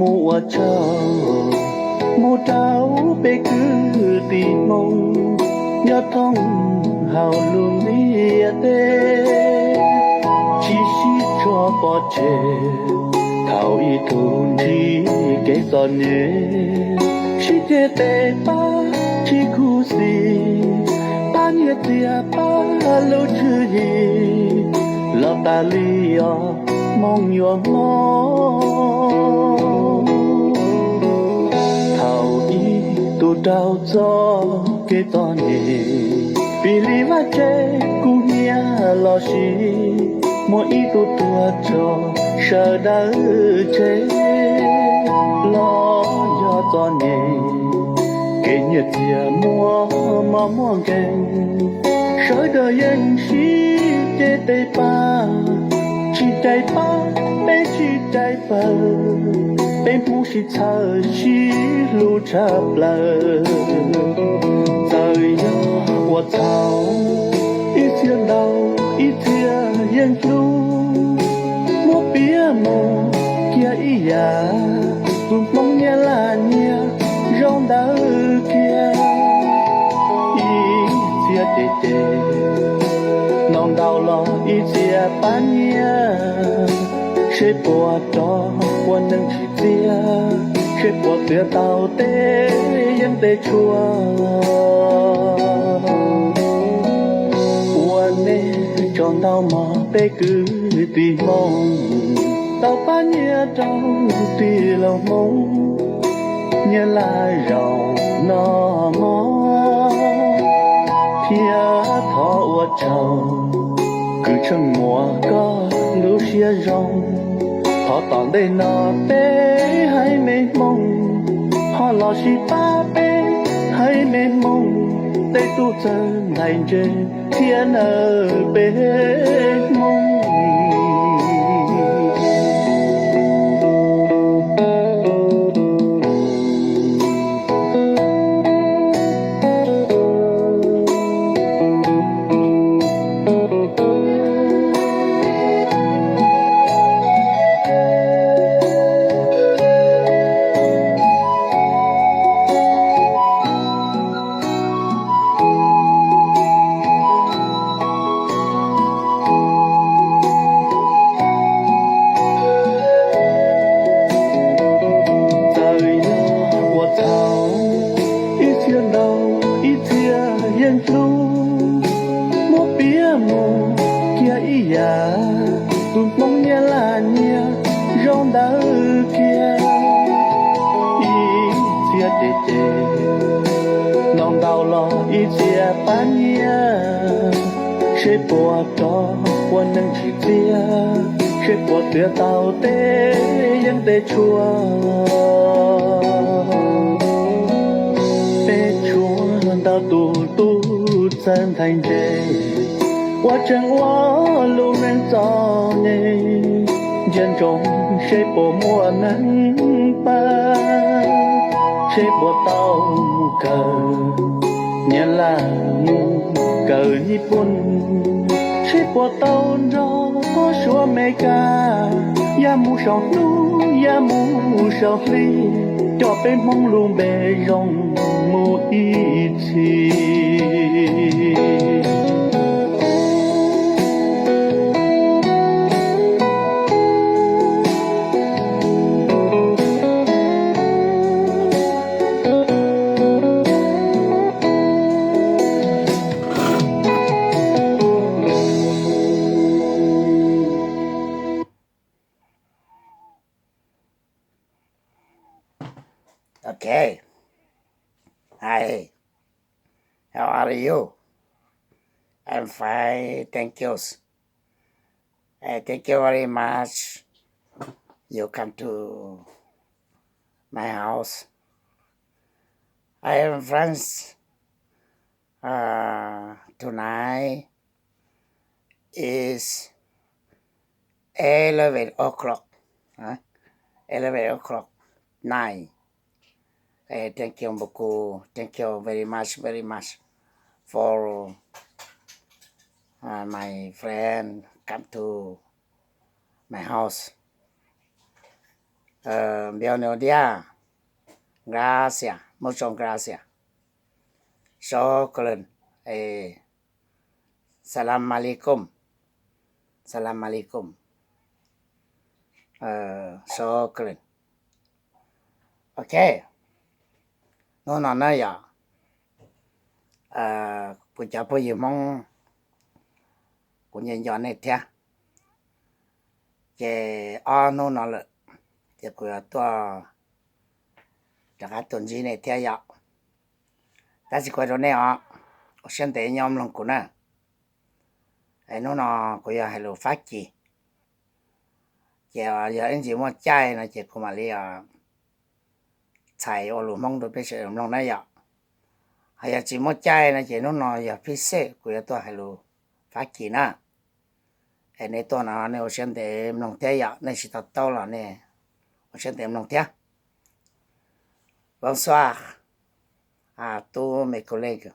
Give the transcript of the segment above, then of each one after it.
mua trao bê cứ tì mông nhớ thông hào luôn đi tê chỉ cho bỏ chê thảo y thun chi cái giòn nhé chỉ tê tê ba chỉ khu gì ba nhẹ tia ba lâu chưa gì lọt ta li mong nhuộm mong thảo y tu trao cho cái to nhỉ vì lý và chế cũng nhớ lo xí mỗi ý tu tua cho sợ đỡ chế lo cho to nhỉ cái nhiệt dia mua kèn sợ đời anh xí chế tây pa chỉ trái pa bé chỉ trái pa bé mu chỉ thở chỉ lu chập lờ trời gió của thảo ít thiên đầu ít thiên yên lu mua bia mồ kia ý ya tụm mong nghe là nhia rong đỡ kia ý thiên tê tê nong đau lo ý thiên bán nhia sẽ bỏ cho quân nâng chỉ tia sẽ bỏ tia tàu tê yên tê chua quân nê tròn đau mà tê cứ tì mong tàu bán nhia trong tì lòng mong nhớ lại rầu nó mò phía thọ uất trầu cứ chân mùa có lũ xia rong họ toàn đây nó bê hay mê mông họ lo xì ba bê hay mê mông đây tu chân này trên thiên ở bê mông tụm mong nghe là nhia rong đỡ kia ý chia tê tê nong đau lo ý chia bán nhia sẽ bỏ cho quân nâng chỉ tia sẽ bỏ tia tàu tê yên tê chua tê chua đau tu chân thành đê我真我路人找你，眼中谁不莫能办，谁不到个年来个日本，谁不到着我说没干，也没少路也没少力，就被梦路被容木一起。Okay. Hi. How are you? I'm fine. Thank you. Thank you very much. You come to my house. I have friends. Tonight is 11 o'clock. 11 o'clock. 9. Thank you, Mbuku. Thank you very much for my friend come to my house. Buenos días. Gracias. Muchas gracias. Shukran. Salam alaikum. Salam alaikum. Shukran. Ok. Nó nói này à. Bây giờ bây giờ mong của nhân dân này thế. Cái nó nói là cái của tôi chắc là tuần gì này thế ya. Ta chỉ quay đó này à. Hiện tại nhóm lòng của nó. Nó của ya hello phát chi. Cái giờ anh chỉ muốn chạy là chỉ của mà li à. Chạy ở lũ mong được biết sự lòng này ya. Hay chỉ muốn chạy là chỉ nó nói ya phía sau của tôi hello phát chi na. Này tôi nói này ở trên để lòng thế ya, này chỉ tao tao là này ở trên để lòng thế. Bonsoir à tous mes collègues,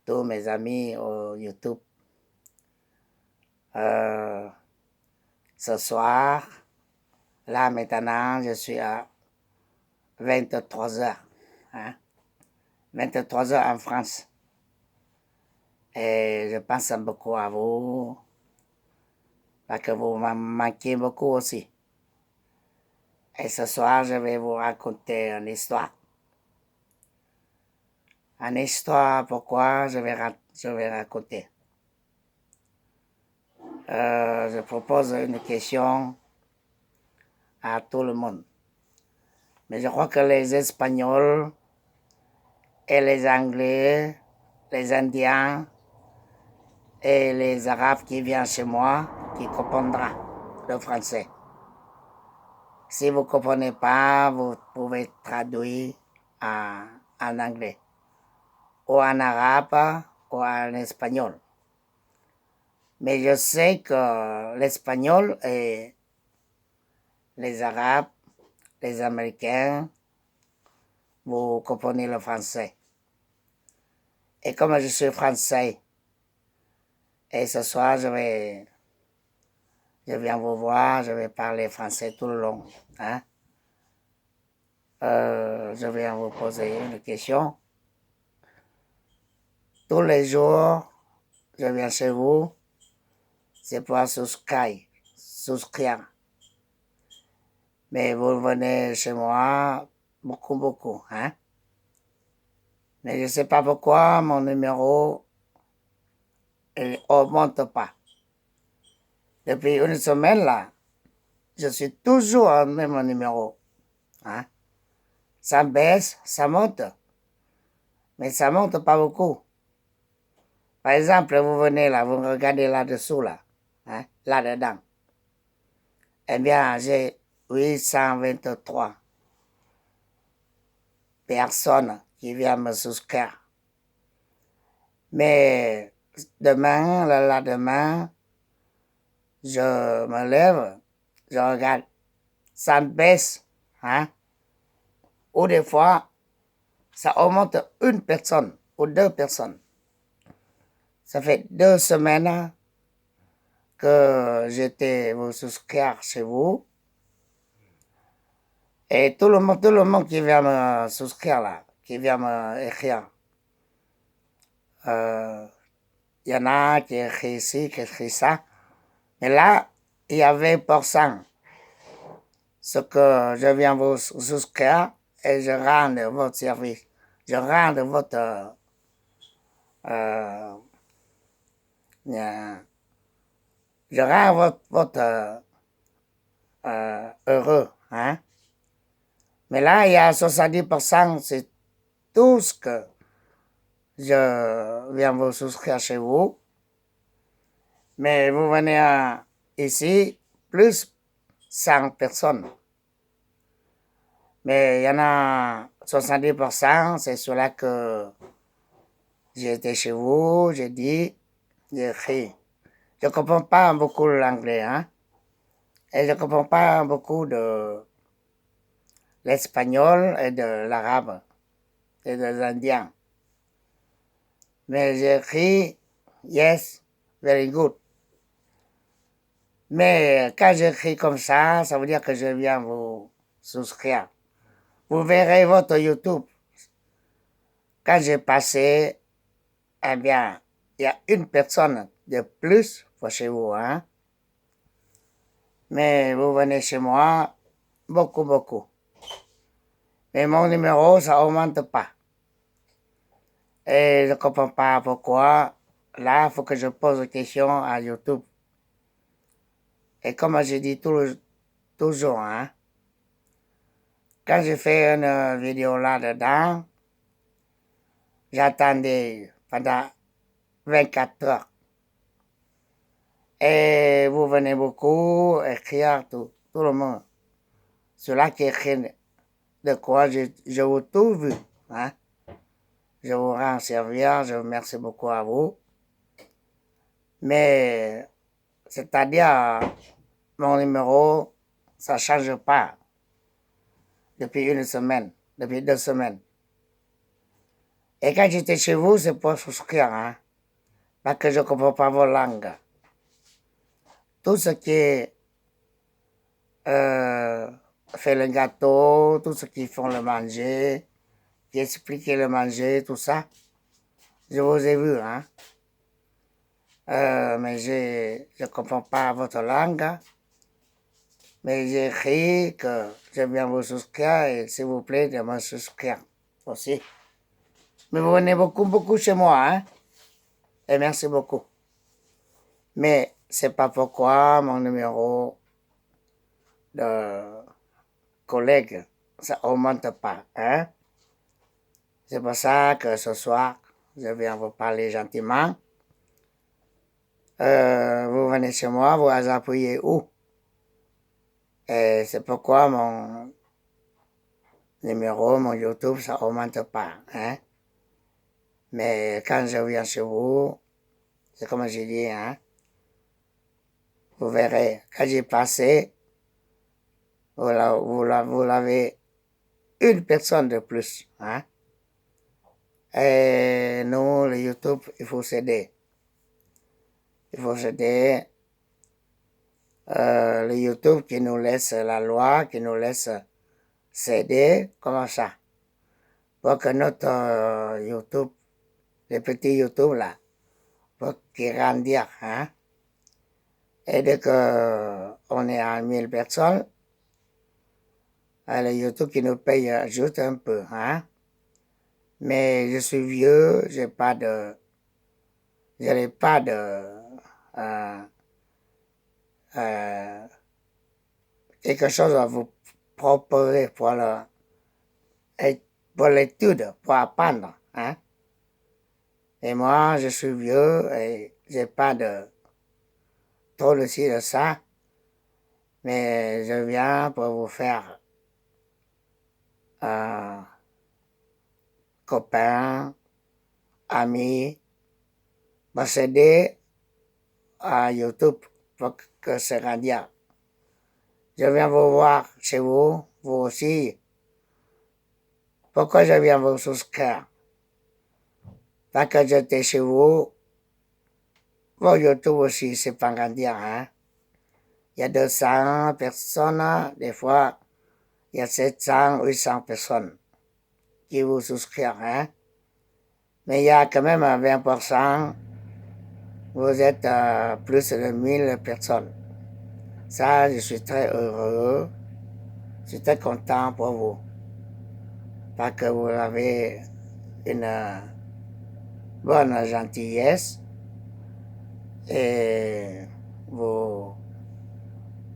tous mes amis au YouTube. Ce soir, là maintenant, je suis à 23 heures, hein? 23 heures en France. Et je pense beaucoup à vous, parce que vous m'en manquez beaucoup aussi. Et ce soir, je vais vous raconter une histoire. Une histoire, pourquoi je vais raconter. Je propose une question à tout le monde. Mais je crois que les Espagnols et les Anglais, les Indiens et les Arabes qui viennent chez moi, qui comprendront le français. Si vous ne comprenez pas, vous pouvez traduire en anglais, ou en arabe, ou en espagnol. Mais je sais que l'espagnol et les Arabes, les Américains, vous comprenez le français. Et comme je suis français, et ce soir je viens vous voir, je vais parler français tout le long. Hein? Je viens vous poser une question. Tous les jours, je viens chez vous, c'est pour souscrire. Mais vous venez chez moi beaucoup, hein? Mais je ne sais pas pourquoi mon numéro augmente pas. Depuis une semaine là, je suis toujours au même numéro. Hein? Ça baisse, ça monte. Mais ça monte pas beaucoup. Par exemple, vous venez là, vous regardez là-dessous là, hein? Là-dedans. Eh bien, j'ai 823 personnes qui viennent me souscrire. Mais demain, le lendemain, je me lève, je regarde, ça baisse, hein? Ou des fois, ça augmente une personne ou deux personnes. Ça fait 2 semaines que j'étais vous souscrire chez vous. Et tout le monde qui vient me souscrire là, qui vient me écrire. Y en a qui écrit ici, qui écrit ça. Mais là, il y a 20%. Ce que je viens vous souscrire et je rends votre service. Je rends votre... je rends votre heureux. Hein? Mais là, il y a 70%, c'est tout ce que je viens vous souscrire chez vous. Mais vous venez ici, plus 100 personnes. Mais il y en a 70%, c'est cela que j'ai été chez vous, j'ai dit, j'ai écrit. Je ne comprends pas beaucoup l'anglais, hein? Et je ne comprends pas beaucoup de l'espagnol et de l'arabe et des indiens. Mais j'ai écrit yes, very good. Mais quand j'écris comme ça veut dire que je viens vous souscrire. Vous verrez votre YouTube. Quand j'ai passé, eh bien, il y a une personne de plus pour chez vous, hein. Mais vous venez chez moi, beaucoup, beaucoup. Mais mon numéro, ça augmente pas. Et je ne comprends pas pourquoi. Là, il faut que je pose des questions à YouTube. Et comme je dis toujours, hein, quand j'ai fait une vidéo là-dedans, j'attendais pendant 24 heures. Et vous venez beaucoup écrire tout le monde. Cela qui écrit de quoi je vous tout vu. Hein? Je vous rends servir, je vous remercie beaucoup à vous. Mais, c'est-à-dire, mon numéro, ça ne change pas depuis une semaine, depuis 2 semaines. Et quand j'étais chez vous, c'est pour souscrire, hein? Parce que je ne comprends pas vos langues. Tout ce qui est fait le gâteau, tout ce qui font le manger, qui expliquent le manger, tout ça, je vous ai vu, hein? Mais je ne comprends pas votre langue. Mais j'ai écrit que je viens vous souscrire et s'il vous plaît de me souscrire aussi. Mais vous venez beaucoup, beaucoup chez moi, hein? Et merci beaucoup. Mais c'est pas pourquoi mon numéro de collègue, ça augmente pas, hein? C'est pour ça que ce soir, je viens vous parler gentiment. Vous venez chez moi, vous appuyez où? Et c'est pourquoi mon numéro, mon YouTube, ça augmente pas, hein? Mais quand je viens chez vous, c'est comme j'ai dit, hein? Vous verrez, quand j'ai passé, vous l'avez une personne de plus, hein? Et nous, le YouTube, il faut s'aider. Il faut s'aider. Le YouTube qui nous laisse la loi, qui nous laisse s'aider, comment ça? Pour que notre YouTube, les petits YouTube là, pour qu'ils grandissent, hein? Et dès qu'on est à 1000 personnes, le YouTube qui nous paye juste un peu, hein? Mais je suis vieux, je n'ai pas de quelque chose à vous proposer pour l'étude, pour apprendre, hein? Et moi, je suis vieux et j'ai pas trop de ci, de ça, mais je viens pour vous faire copains, amis, m'aider à YouTube pour que c'est grandisse. Je viens vous voir chez vous, vous aussi. Pourquoi je viens vous souscrire? Parce que j'étais chez vous, vos YouTube aussi, c'est pas grandir, hein? Il y a 200 personnes, des fois, il y a 700, 800 personnes qui vous souscrivent, hein? Mais il y a quand même 20%, vous êtes plus de 1000 personnes. Ça, je suis très heureux, je suis très content pour vous. Parce que vous avez une bonne gentillesse et vous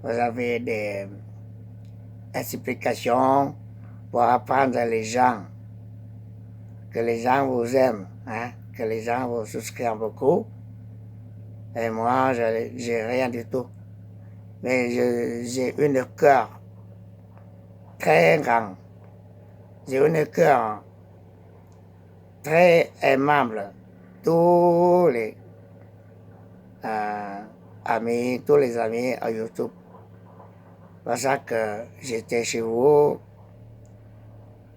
avez des explications pour apprendre les gens, que les gens vous aiment, hein, que les gens vous souscrivent beaucoup. Et moi, j'ai rien du tout. Mais j'ai une cœur très grand. J'ai une cœur très aimable. Tous les amis, tous les amis à YouTube. C'est pour ça que j'étais chez vous.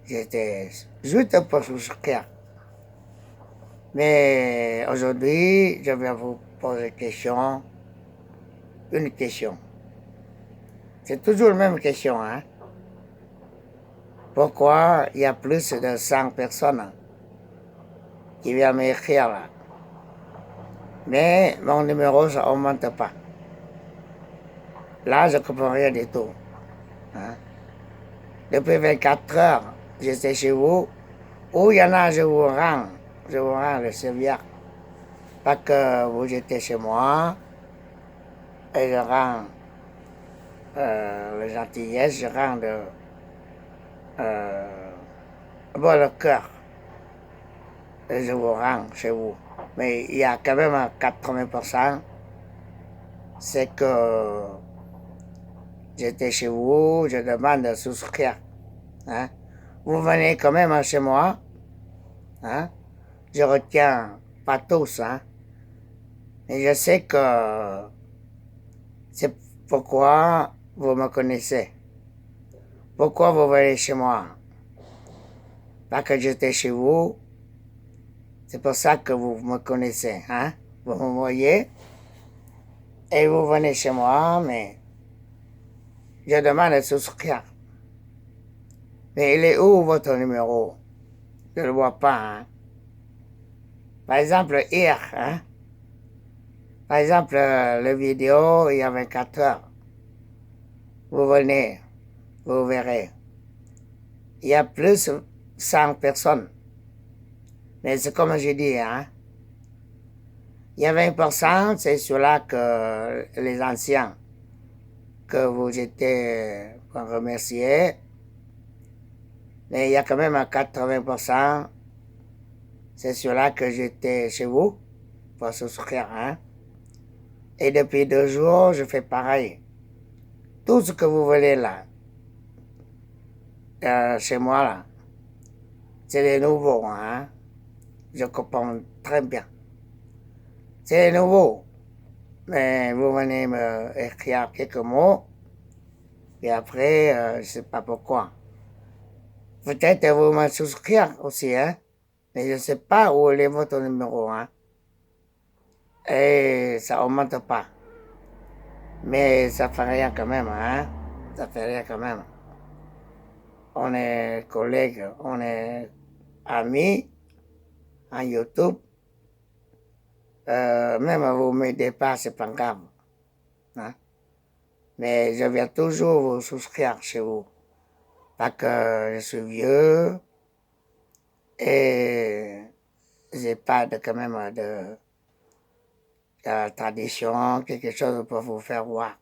J'étais juste pour souscrire. Mais aujourd'hui, je vais vous poser une question. C'est toujours la même question, hein? Pourquoi il y a plus de 100 personnes qui viennent m'écrire là? Mais mon numéro, ça augmente pas. Là, je ne comprends rien du tout. Hein? Depuis 24 heures, j'étais chez vous. Où il y en a, je vous rends le service. Pas que vous étiez chez moi, et je rends le gentillesse, je rends bon, le cœur, et je vous rends chez vous. Mais il y a quand même 80%, c'est que j'étais chez vous, je demande de souscrire. Hein? Vous venez quand même chez moi. Hein? Je retiens pas tous. Hein? Et je sais que c'est pourquoi vous me connaissez. Pourquoi vous venez chez moi? Pas que j'étais chez vous. C'est pour ça que vous me connaissez. Hein? Vous me voyez et vous venez chez moi, mais je demande de souscrire. Mais il est où votre numéro? Je ne le vois pas. Hein? Par exemple, hier, hein? Par exemple, la vidéo, il y a 24 heures. Vous venez, vous verrez. Il y a plus de 100 personnes. Mais c'est comme je dis, hein? Il y a 20%, c'est ceux-là que les anciens que vous étiez pour remercier. Mais il y a quand même 80%, c'est ceux-là que j'étais chez vous pour souscrire. Hein? Et depuis 2 jours, je fais pareil. Tout ce que vous voulez là, chez moi là, c'est les nouveaux. Hein? Je comprends très bien. C'est les nouveaux. Mais vous venez me écrire quelques mots. Et après, je ne sais pas pourquoi. Peut-être vous me souscrire aussi, hein. Mais je ne sais pas où est votre numéro, hein. Et ça augmente pas. Mais ça fait rien quand même, hein. Ça fait rien quand même. On est collègues, on est amis en YouTube. Même vous ne m'aidez pas, c'est pas grave. Hein? Mais je viens toujours vous souscrire chez vous. Parce que je suis vieux et j'ai pas de, quand même de tradition, quelque chose pour vous faire voir.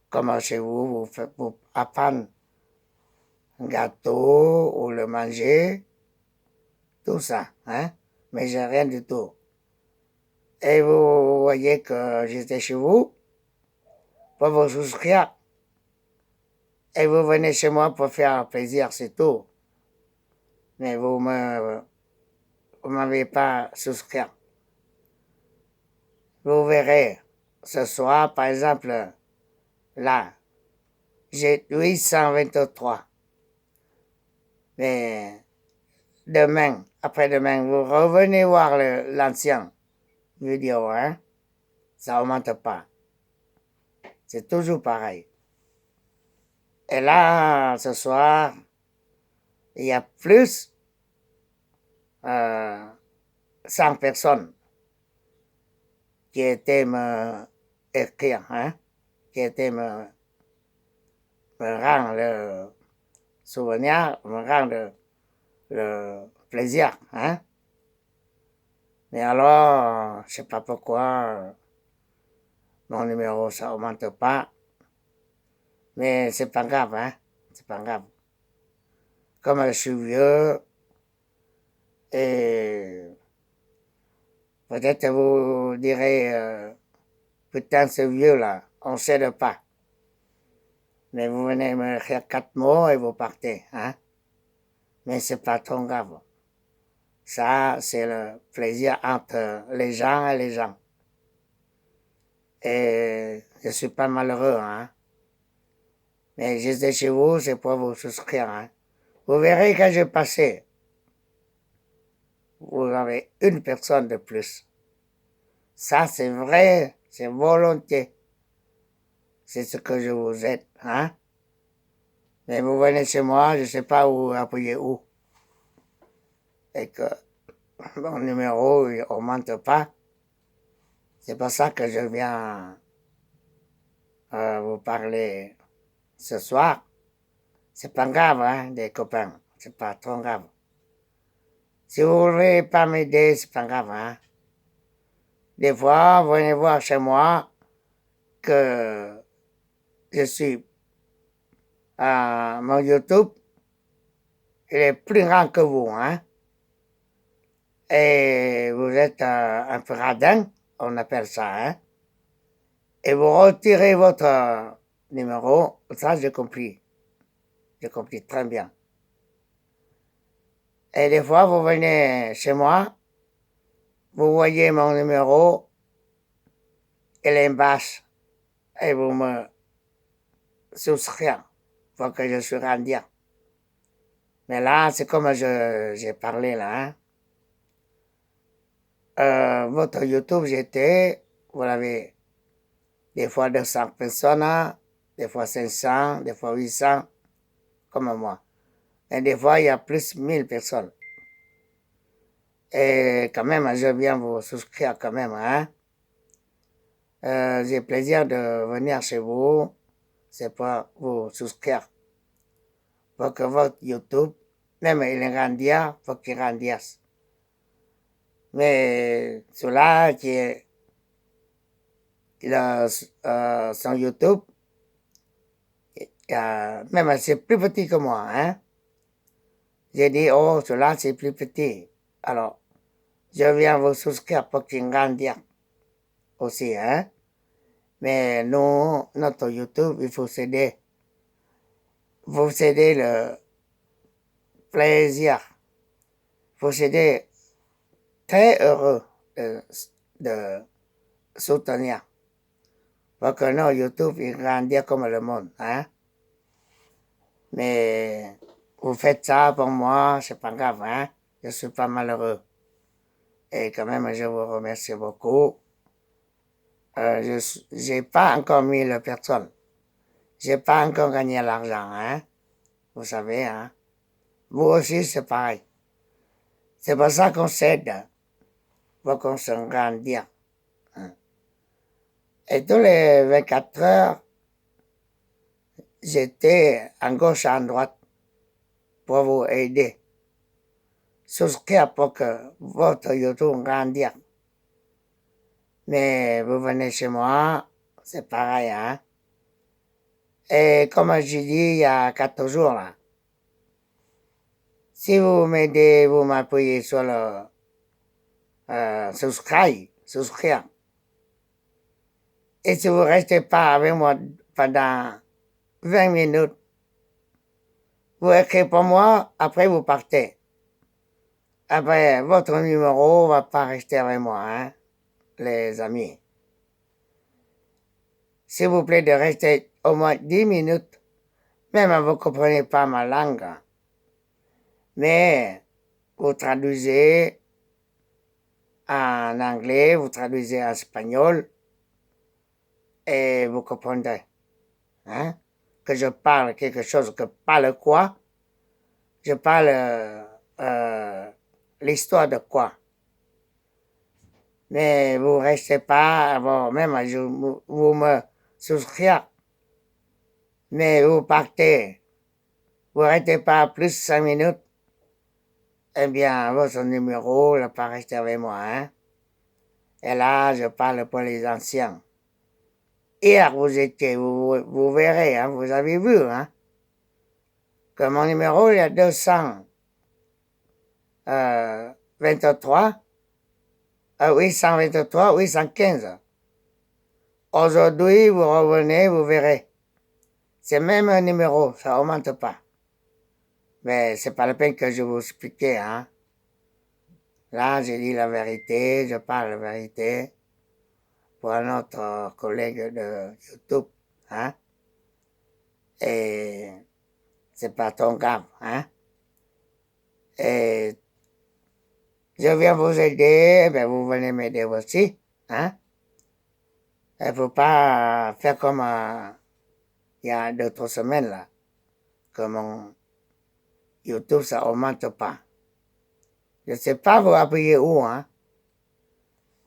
Comme chez vous, vous apprendre un gâteau ou le manger, tout ça. Hein? Mais j'ai rien du tout. Et vous voyez que j'étais chez vous pour vous souscrire. Et vous venez chez moi pour faire plaisir, c'est tout. Mais vous m'avez pas souscrit. Vous verrez, ce soir, par exemple, là, j'ai 823. Mais demain, après-demain, vous revenez voir l'ancien vidéo, hein? Ça augmente pas. C'est toujours pareil. Et là, ce soir, il y a plus 100 personnes qui étaient me écrire, hein? Qui étaient me rendre le souvenir, me rendre le plaisir, hein? Mais alors, je sais pas pourquoi mon numéro ça augmente pas, mais c'est pas grave, hein? C'est pas grave. Comme je suis vieux, et peut-être vous direz, putain, ce vieux là, on ne s'aide pas. Mais vous venez me faire 4 mots et vous partez, hein? Mais c'est pas trop grave. Ça, c'est le plaisir entre les gens et les gens. Et je suis pas malheureux, hein. Mais j'étais chez vous, c'est pour vous souscrire, hein. Vous verrez quand je passais, vous avez une personne de plus. Ça, c'est vrai, c'est volonté. C'est ce que je vous aide, hein. Mais vous venez chez moi, je ne sais pas où appuyer où. Et que mon numéro n'augmente pas. C'est pour ça que je viens vous parler ce soir. C'est pas grave, hein, des copains. C'est pas trop grave. Si vous voulez pas m'aider, c'est pas grave, hein. Des fois, venez voir chez moi que je suis à mon YouTube. Il est plus grand que vous, hein. Et vous êtes un peu radin, on appelle ça, hein. Et vous retirez votre numéro, ça j'ai compris. J'ai compris très bien. Et des fois, vous venez chez moi, vous voyez mon numéro, il est en basse, et vous me souscrivez, faut que je suis indien. Mais là, c'est comme j'ai parlé là. Hein. Votre YouTube, j'étais, vous l'avez des fois 200 personnes, des fois 500, des fois 800, comme moi. Et des fois, il y a plus de 1000 personnes. Et quand même, je viens vous souscrire quand même. Hein. J'ai plaisir de venir chez vous. C'est pour vous souscrire. Pour que votre YouTube, même il grandisse, faut qu'il grandisse. Mais cela qui est son YouTube, même c'est plus petit que moi. Hein. J'ai dit, oh, cela c'est plus petit. Alors, je viens vous souscrire pour qu'il grandisse aussi. Hein. Mais nous, notre YouTube, il faut céder. Il faut céder le plaisir. Il faut céder très heureux de soutenir. Pour que notre YouTube il grandisse comme le monde. Hein? Mais vous faites ça pour moi, c'est pas grave. Hein? Je suis pas malheureux. Et quand même, je vous remercie beaucoup. Je n'ai pas encore 1000 personnes. J'ai pas encore gagné l'argent. Hein? Vous savez, hein? Vous aussi, c'est pareil. C'est pour ça qu'on s'aide. Pour qu'on se grandisse. Hein? Et tous les 24 heures, j'étais à gauche et à droite pour vous aider. Souscrire pour que votre YouTube grandisse. Mais vous venez chez moi, c'est pareil, hein. Et comme j'ai dit il y a 4 jours, là, si vous m'aidez, vous m'appuyez sur le souscrire. Et si vous ne restez pas avec moi pendant 20 minutes, vous écrivez pour moi, après vous partez. Après, votre numéro ne va pas rester avec moi, hein, les amis. S'il vous plaît de rester au moins 10 minutes, même si vous ne comprenez pas ma langue. Mais vous traduisez en anglais, vous traduisez en espagnol et vous comprendrez. Hein? Que je parle quelque chose, que parle quoi? Je parle l'histoire de quoi? Mais vous ne restez pas, bon, même vous me souscrivez, mais vous partez. Vous ne restez pas plus de 5 minutes, eh bien, votre numéro ne va pas rester avec moi. Hein? Et là, je parle pour les anciens. Hier, vous étiez, vous verrez, hein, vous avez vu, hein, que mon numéro, il y a 223, 823, 815. Aujourd'hui, vous revenez, vous verrez. C'est même un numéro, ça augmente pas. Mais c'est pas la peine que je vous explique, hein. Là, j'ai dit la vérité, je parle la vérité pour un autre collègue de YouTube, hein. Et c'est pas ton grave, hein. Et je viens vous aider, ben vous venez m'aider aussi, hein. Il ne faut pas faire comme il y a 2-3 semaines, là. que mon YouTube, ça augmente pas. Je ne sais pas vous appuyer où, hein.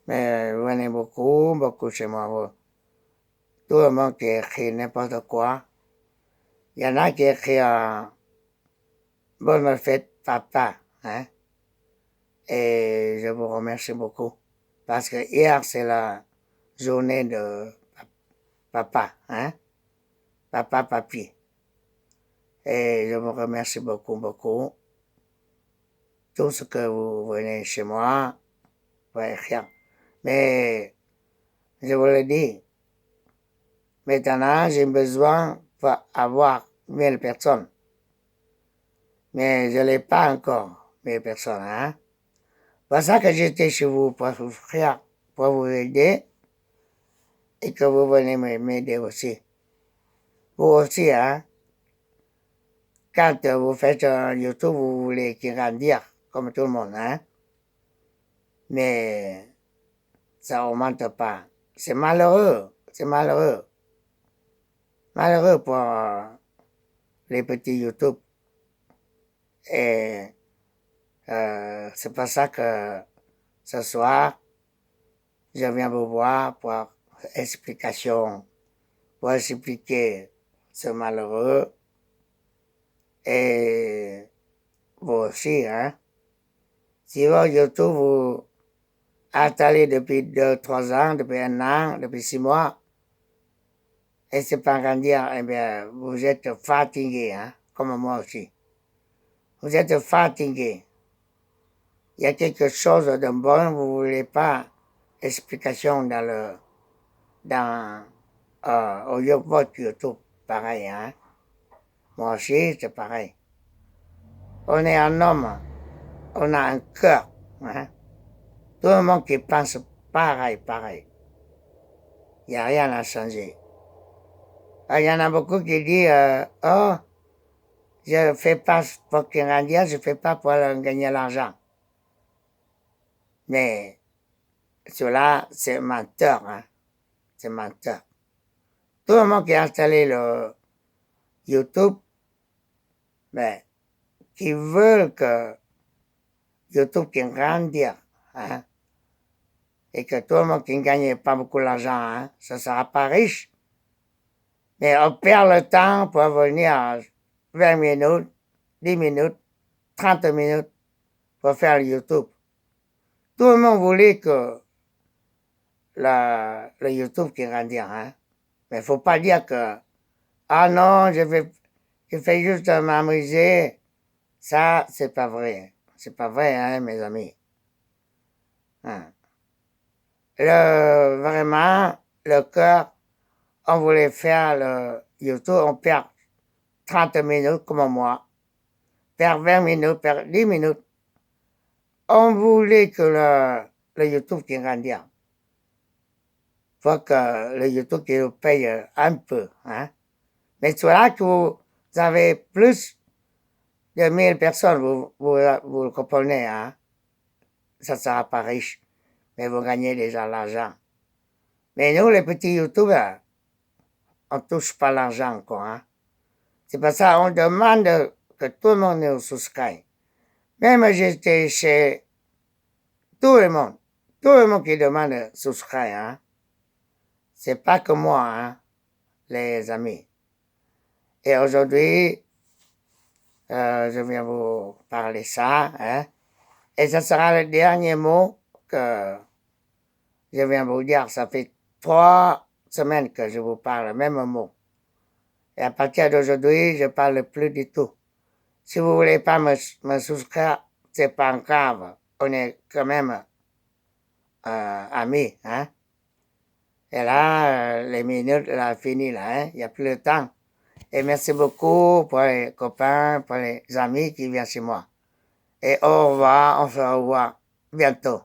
Mais vous venez beaucoup chez moi. Tout le monde qui écrit n'importe quoi. Il y en a qui écrit bonne fête, papa, hein. Et je vous remercie beaucoup. Parce que hier, c'est la journée de papa, hein. Papa, papi. Et je vous remercie beaucoup. Tout ce que vous venez chez moi, vous écrire. Mais, je vous le dis, maintenant, j'ai besoin d'avoir 1000 personnes. Mais je n'ai pas encore 1000 personnes, hein. C'est pour ça que j'étais chez vous pour vous offrir, pour vous aider, et que vous venez m'aider aussi. Vous aussi, hein. Quand vous faites un YouTube, vous voulez qu'il grandir, comme tout le monde, hein. Mais, ça augmente pas. C'est malheureux. Malheureux pour les petits YouTube. Et c'est pour ça que ce soir, je viens vous voir pour explication, pour expliquer ce malheureux. Et vous aussi, hein. Si votre YouTube vous installé depuis 2-3 ans, depuis 1 an, depuis 6 mois, et c'est pas grandir, eh bien, vous êtes fatigué, hein, comme moi aussi. Vous êtes fatigué. Il y a quelque chose de bon, vous ne voulez pas explication au votre YouTube, pareil, hein. Moi aussi, c'est pareil. On est un homme, on a un cœur, hein. Tout le monde qui pense pareil. Il n'y a rien à changer. Il y en a beaucoup qui disent, oh, je ne fais pas pour qu'il grandisse, je ne fais pas pour gagner l'argent. Mais cela, c'est menteur, hein. C'est menteur. Tout le monde qui a installé le YouTube, mais qui veulent que YouTube qui grandisse, hein, et que tout le monde qui ne gagne pas beaucoup d'argent, hein, ça ne sera pas riche. Mais on perd le temps pour venir 20 minutes, 10 minutes, 30 minutes pour faire le YouTube. Tout le monde voulait que le YouTube qui grandisse, hein. Mais il ne faut pas dire que, ah non, je fais juste m'amuser. Ça, c'est pas vrai. C'est pas vrai, hein, mes amis. Hein. Vraiment, le cœur, on voulait faire le YouTube, on perd 30 minutes comme moi, perd 20 minutes, perd 10 minutes. On voulait que le YouTube qui grandisse. Faut que le YouTube qui nous paye un peu, hein. Mais c'est là que vous avez plus de 1000 personnes, vous le comprenez, hein. Ça ne sera pas riche, mais vous gagnez déjà l'argent. Mais nous, les petits YouTubers, on ne touche pas l'argent encore, hein. C'est pour ça qu'on demande que tout le monde nous souscrive. Même j'étais chez tout le monde qui demande de souscrire, hein. C'est pas que moi, hein, les amis. Et aujourd'hui, je viens vous parler ça, hein. Et ce sera le dernier mot que je viens vous dire. Ça fait 3 semaines que je vous parle le même mot. Et à partir d'aujourd'hui, je parle plus du tout. Si vous voulez pas me souscrire, c'est pas grave. On est quand même amis, hein. Et là, les minutes, là, fini, là, hein. Il n'y a plus le temps. Et merci beaucoup pour les copains, pour les amis qui viennent chez moi. Et au revoir, on se revoit bientôt.